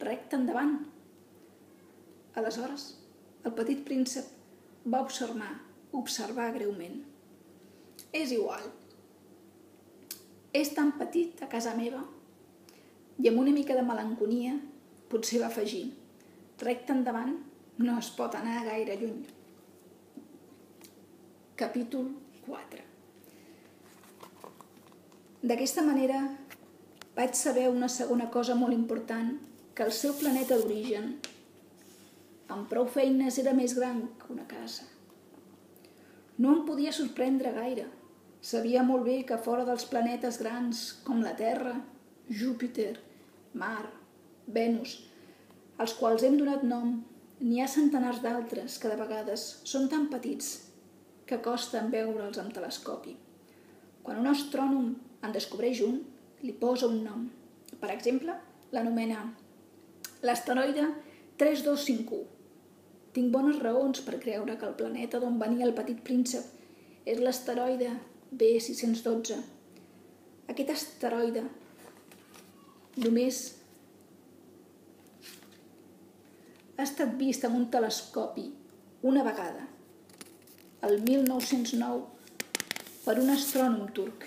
recte endavant. Aleshores, el petit príncep va observar greument. És igual. És tan petit a casa meva. I amb una mica de melanconia potser va afegir: recte endavant no es pot anar gaire lluny. Capítol 4. D'aquesta manera vaig saber una segona cosa molt important, que el seu planeta d'origen, amb prou feines, era més gran que una casa. No em podia sorprendre gaire. Sabia molt bé que fora dels planetes grans com la Terra, Júpiter, Mar, Venus, als quals hem donat nom, n'hi ha centenars d'altres que de vegades són tan petits que costen veure'ls amb telescopi. Quan un astrònom en descobreix un, li posa un nom. Per exemple, l'anomena l'asteroide 3251. Tinc bones raons per creure que el planeta d'on venia el petit príncep és l'asteroide B612. Aquest asteroide només ha estat vist amb un telescopi una vegada, el 1909, per un astrònom turc.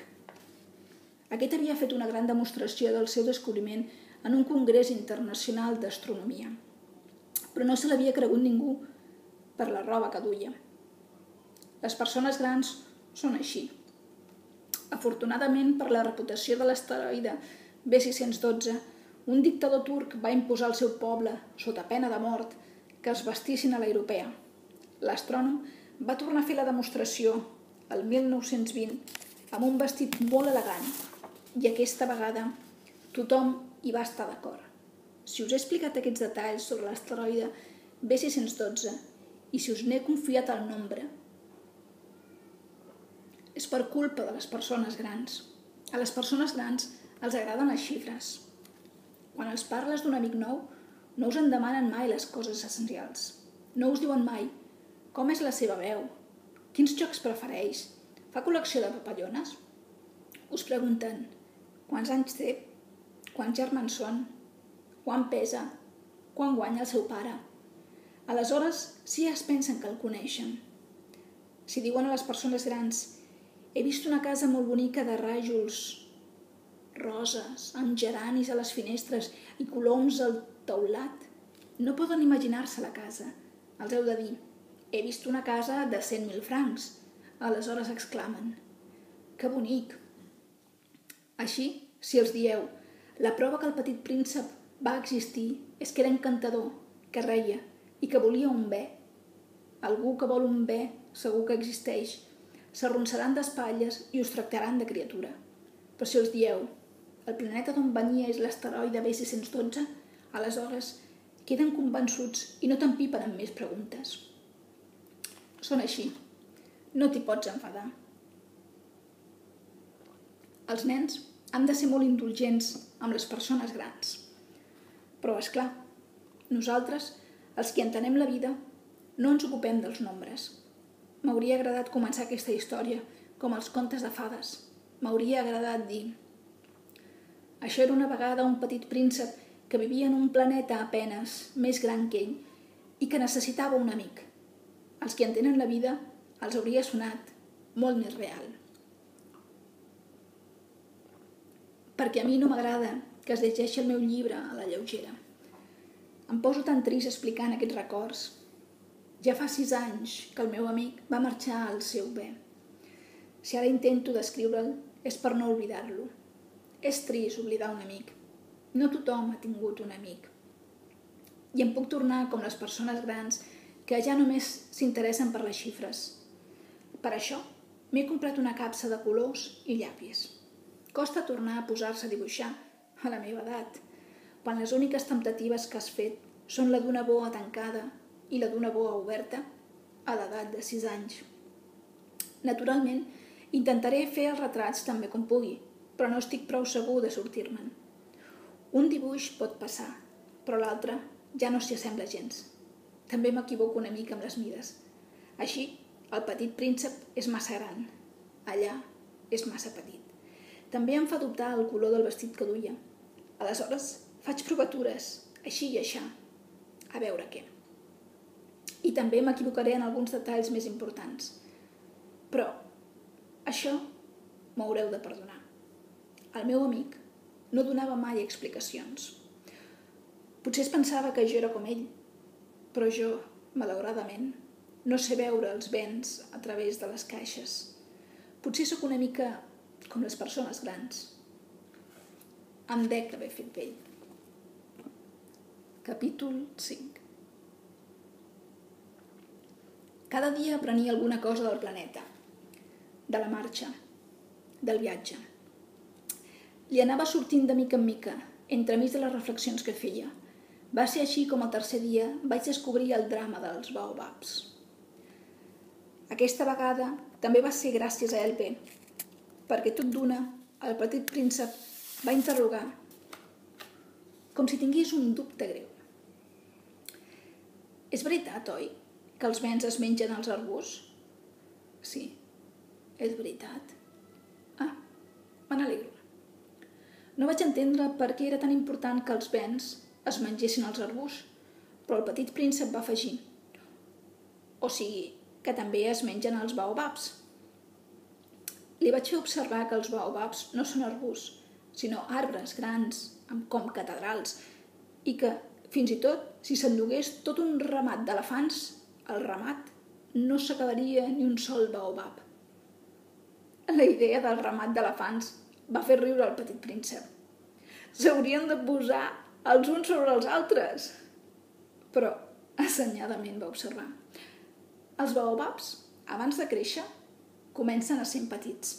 Aquest havia fet una gran demostració del seu descobriment en un congrés internacional d'astronomia, però no se l'havia cregut ningú per la roba que duia. Les persones grans són així. Afortunadament, per la reputació de l'asteroide B612, un dictador turc va imposar al seu poble, sota pena de mort, que es vestissin a l'europea. L'astrònom va tornar a fer la demostració el 1920 amb un vestit molt elegant, i aquesta vegada tothom hi va estar d'acord. Si us he explicat aquests detalls sobre l'asteroide B612 i si us n'he confiat el nombre, és per culpa de les persones grans. A les persones grans els agraden les xifres. Quan els parles d'un amic nou, no us en demanen mai les coses essencials. No us diuen mai com és la seva veu, quins jocs prefereix, fa col·lecció de papallones. Us pregunten quants anys té, quants germans són, quan pesa, quan guanya el seu pare. Aleshores, sí es pensen que el coneixen. Si diuen a les persones grans: he vist una casa molt bonica de ràjols roses, amb geranis a les finestres i coloms al teulat, no poden imaginar-se la casa. Els heu de dir: he vist una casa de 100.000 francs. Aleshores exclamen: que bonic! Així, si els dieu: la prova que el petit príncep va existir és que era encantador, que reia i que volia un bé. Algú que vol un bé segur que existeix. S'arronsaran d'espatlles i us tractaran de criatura. Però si els dieu: el planeta d'on venia és l'asteroide B612, aleshores queden convençuts i no t'empipen amb més preguntes. Són així. No t'hi pots enfadar. Els nens han de ser molt indulgents amb les persones grans. Però, és clar, nosaltres, els que entenem la vida, no ens ocupem dels nombres. M'hauria agradat començar aquesta història com els contes de fades. M'hauria agradat dir: això era una vegada un petit príncep que vivia en un planeta a penes més gran que ell i que necessitava un amic. Els que entenen la vida els hauria sonat molt més real. Perquè a mi no m'agrada que es llegeixi el meu llibre a la lleugera. Em poso tan trist explicant aquests records. Ja fa 6 anys que el meu amic va marxar al seu bé. Si ara intento descriure'l és per no oblidar-lo. És trist oblidar un amic. No tothom ha tingut un amic. I em puc tornar com les persones grans que ja només s'interessen per les xifres. Per això m'he comprat una capsa de colors i llapis. Costa tornar a posar-se a dibuixar a la meva edat, quan les úniques temptatives que has fet són la d'una boa tancada i la d'una boa oberta a l'edat de 6 anys. Naturalment, intentaré fer els retrats també com pugui, però no estic prou segur de sortir-me'n. Un dibuix pot passar, però l'altre ja no s'hi assembla gens. També m'equivoco una mica amb les mides. Així, el petit príncep és massa gran. Allà és massa petit. També em fa dubtar el color del vestit que duia. Aleshores, faig provatures, així i aixà, a veure què. I també m'equivocaré en alguns detalls més importants. Però això m'haureu de perdonar. El meu amic no donava mai explicacions. Potser es pensava que jo era com ell, però jo, malauradament, no sé veure els vents a través de les caixes. Potser sóc una mica com les persones grans. Em dec haver fet vell. Capítol 5. Cada dia aprenia alguna cosa del planeta, de la marxa, del viatge. Li anava sortint de mica en mica, entremig de les reflexions que feia. Va ser així com el tercer dia vaig descobrir el drama dels baobabs. Aquesta vegada també va ser gràcies a LP, perquè tot d'una el petit príncep va interrogar com si tingués un dubte greu. És veritat, oi, que els vents es mengen els arbusts? Sí, és veritat. Me n'alegro. No vaig entendre per què era tan important que els vents es mengessin els arbusts, però el petit príncep va afegir. O sigui, que també es mengen els baobabs. Li vaig fer observar que els baobabs no són arbusts, sinó arbres grans, com catedrals, i que, fins i tot, si s'endugués tot un ramat d'elefants, el ramat no s'acabaria ni un sol baobab. La idea del ramat d'elefants va fer riure el petit príncep. S'haurien de posar els uns sobre els altres. Però, assenyadament va observar. Els baobabs, abans de créixer, comencen a ser petits.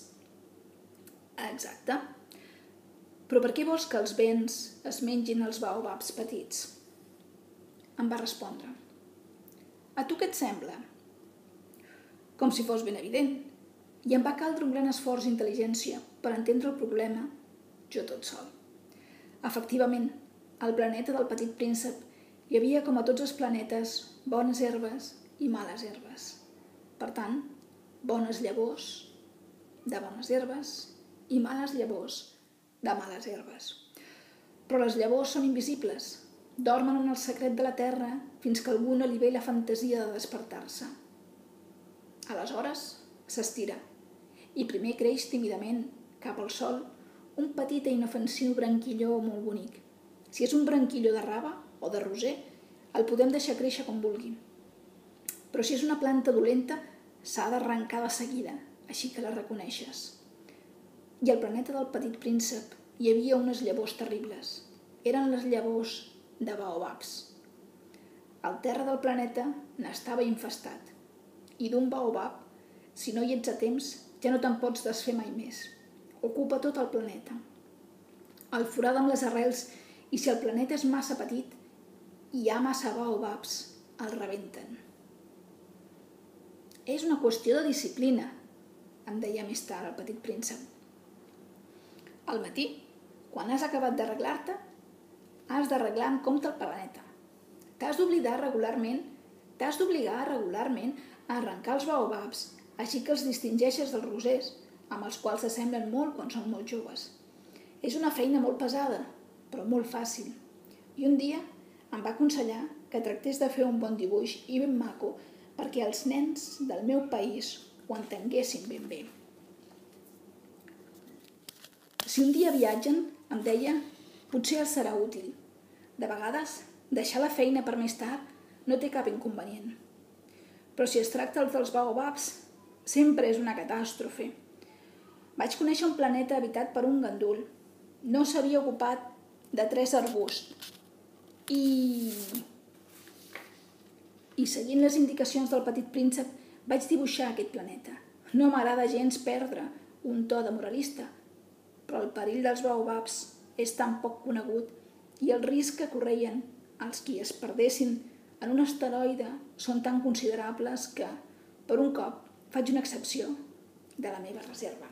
Exacte. Però per què vols que els vents es mengin els baobabs petits? Em va respondre. A tu què et sembla? Com si fos ben evident. I em va caldre un gran esforç d'intel·ligència per entendre el problema jo tot sol. Efectivament, al planeta del petit príncep hi havia, com a tots els planetes, bones herbes i males herbes. Per tant, bones llavors de bones herbes i males llavors de males herbes. Però les llavors són invisibles, dormen en el secret de la terra fins que algú no li ve la fantasia de despertar-se. Aleshores, s'estira i primer creix tímidament cap al sol un petit i inofensiu branquilló molt bonic. Si és un branquilló de raba o de roser, el podem deixar créixer com vulgui. Però si és una planta dolenta, s'ha d'arrencar de seguida, així que la reconeixes. I al planeta del petit príncep hi havia unes llavors terribles. Eren les llavors de baobabs. El terra del planeta n'estava infestat. I d'un baobab, si no hi ets a temps, ja no te'n pots desfer mai més. Ocupa tot el planeta. El forada amb les arrels i si el planeta és massa petit, hi ha massa baobabs, el rebenten. És una qüestió de disciplina, em deia més tard el petit príncep. Al matí, quan has acabat d'arreglar-te, has d'arreglar en compte el planeta. T'has d'obligar regularment a arrencar els baobabs, així que els distingeixes dels rosers, amb els quals s'assemblen molt quan són molt joves. És una feina molt pesada, però molt fàcil. I un dia em va aconsellar que tractés de fer un bon dibuix i ben maco perquè els nens del meu país ho entenguessin ben bé. Si un dia viatgen, em deia, potser els serà útil. De vegades, deixar la feina per més tard no té cap inconvenient. Però si es tracta dels baobabs, sempre és una catàstrofe. Vaig conèixer un planeta habitat per un gandul. No s'havia ocupat de 3 arbusts. I seguint les indicacions del petit príncep, vaig dibuixar aquest planeta. No m'agrada gens perdre un to de moralista, però el perill dels baobabs és tan poc conegut i el risc que correien els qui es perdessin en un asteroide són tan considerables que, per un cop, faig una excepció de la meva reserva.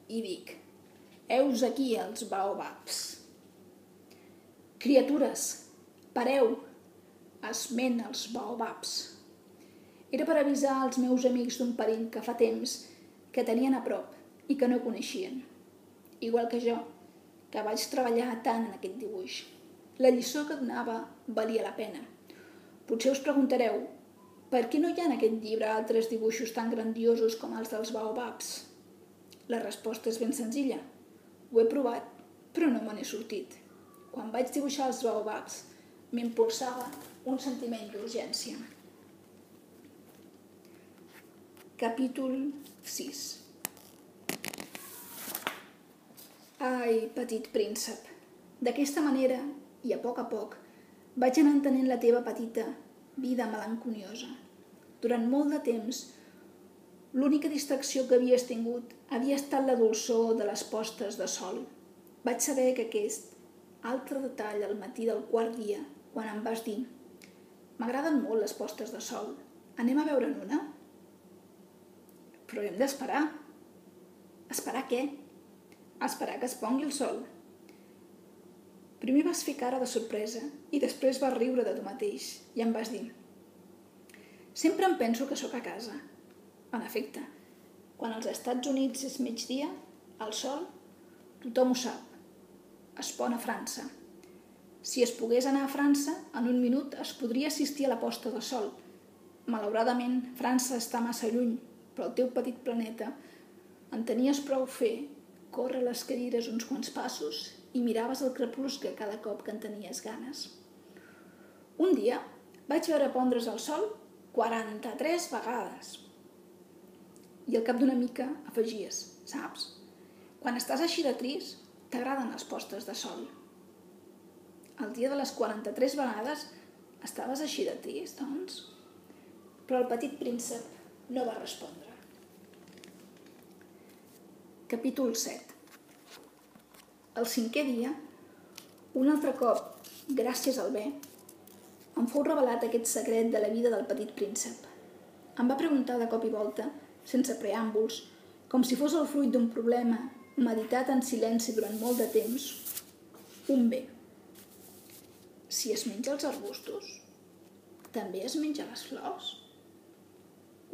I dic, heus aquí els baobabs. Criatures, pareu, esment els baobabs. Era per avisar els meus amics d'un perill que fa temps que tenien a prop i que no coneixien. Igual que jo, que vaig treballar tant en aquest dibuix. La lliçó que donava valia la pena. Potser us preguntareu, per què no hi ha en aquest llibre altres dibuixos tan grandiosos com els dels baobabs? La resposta és ben senzilla. Ho he provat, però no me n'he sortit. Quan vaig dibuixar els baobabs, m'impulsava un sentiment d'urgència. Capítol 6. Ai, petit príncep, d'aquesta manera, i a poc, vaig anar entenent la teva petita vida melanconiosa. Durant molt de temps, l'única distracció que havies tingut havia estat la dolçor de les postes de sol. Vaig saber que aquest altre detall al matí del quart dia, quan em vas dir «M'agraden molt les postes de sol. Anem a veure'n una?» Però hem d'esperar. Esperar què? Esperar que es pongui el sol. Primer vas fer cara de sorpresa i després vas riure de tu mateix i em vas dir «Sempre em penso que sóc a casa». En efecte, quan als Estats Units és migdia, el sol, tothom ho sap, es pon a França. Si es pogués anar a França, en un minut es podria assistir a la posta de sol. Malauradament, França està massa lluny, però el teu petit planeta en tenies prou fer córrer les cadires uns quants passos i miraves el crepuscle cada cop que en tenies ganes. Un dia vaig veure pondre's el sol 43 vegades. I al cap d'una mica afegies, saps? Quan estàs així de trist, t'agraden les postes de sol. El dia de les 43 vegades estaves així de trist, doncs? Però el petit príncep no va respondre. Capítol 7. El 5è dia, un altre cop, gràcies al bé, em fou revelat aquest secret de la vida del petit príncep. Em va preguntar de cop i volta, sense preàmbuls, com si fos el fruit d'un problema meditat en silenci durant molt de temps, un bé. Si es menja els arbustos, també es menja les flors?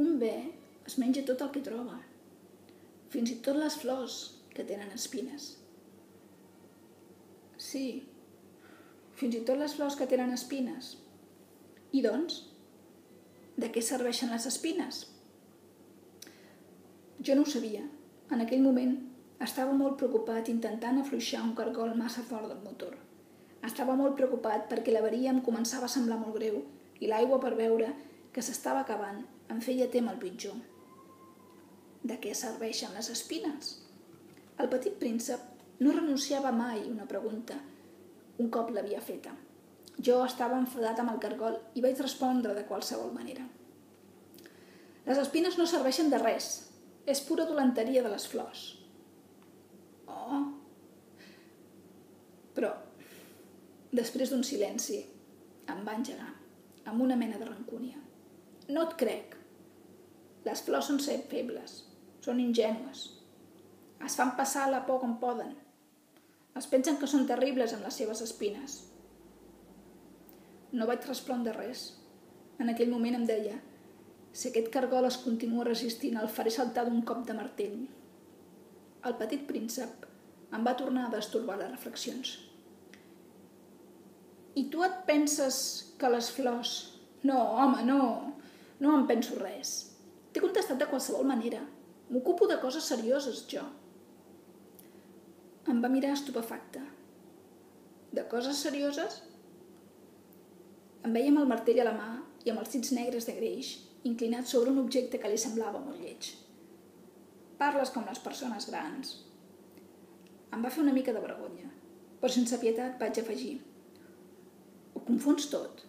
Un bé es menja tot el que troba, fins i tot les flors que tenen espines. Sí, fins i tot les flors que tenen espines. I doncs, de què serveixen les espines? Jo no ho sabia. En aquell moment estava molt preocupat intentant afluixar un cargol massa fort del motor. Estava molt preocupat perquè l'avaria em començava a semblar molt greu i l'aigua per veure que s'estava acabant em feia témer el pitjor. De què serveixen les espines? El petit príncep no renunciava mai a una pregunta un cop l'havia feta. Jo estava enfadat amb el cargol i vaig respondre de qualsevol manera. Les espines no serveixen de res. És pura dolenteria de les flors. Oh! Però, després d'un silenci, em va engegar, amb una mena de rancúnia. No et crec. Les flors són febles, són ingènues. Es fan passar la por com poden. Es pensen que són terribles amb les seves espines. No vaig respondre res. En aquell moment em deia, si aquest cargol es continua resistint, el faré saltar d'un cop de martell. El petit príncep em va tornar a destorbar les reflexions. I tu et penses que les flors... No, home, no em penso res. T'he contestat de qualsevol manera. M'ocupo de coses serioses, jo. Em va mirar estupefacte. De coses serioses? Em veia amb el martell a la mà i amb els dits negres de greix, inclinat sobre un objecte que li semblava molt lleig. Parles com les persones grans. Em va fer una mica de vergonya, però sense pietat vaig afegir. Ho confons tot.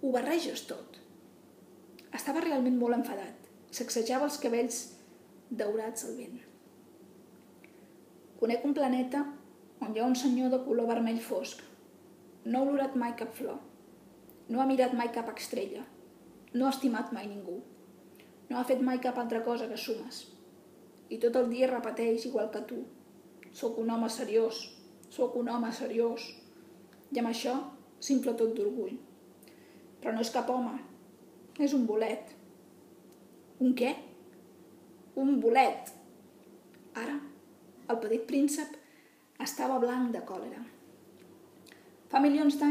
Ho barreges tot. Estava realment molt enfadat. Sacsejava els cabells daurats al vent. Conec un planeta on hi ha un senyor de color vermell fosc. No ha olorat mai cap flor. No ha mirat mai cap estrella. No ha estimat mai ningú. No ha fet mai cap altra cosa que sumes. I tot el dia repeteix igual que tu. Soc un home seriós. Soc un home seriós. I amb això s'infla tot d'orgull. Però no és cap home. És un bolet. Un què? Un bolet. Ara, el petit príncep estava blanc de còlera. Fa milions d'anys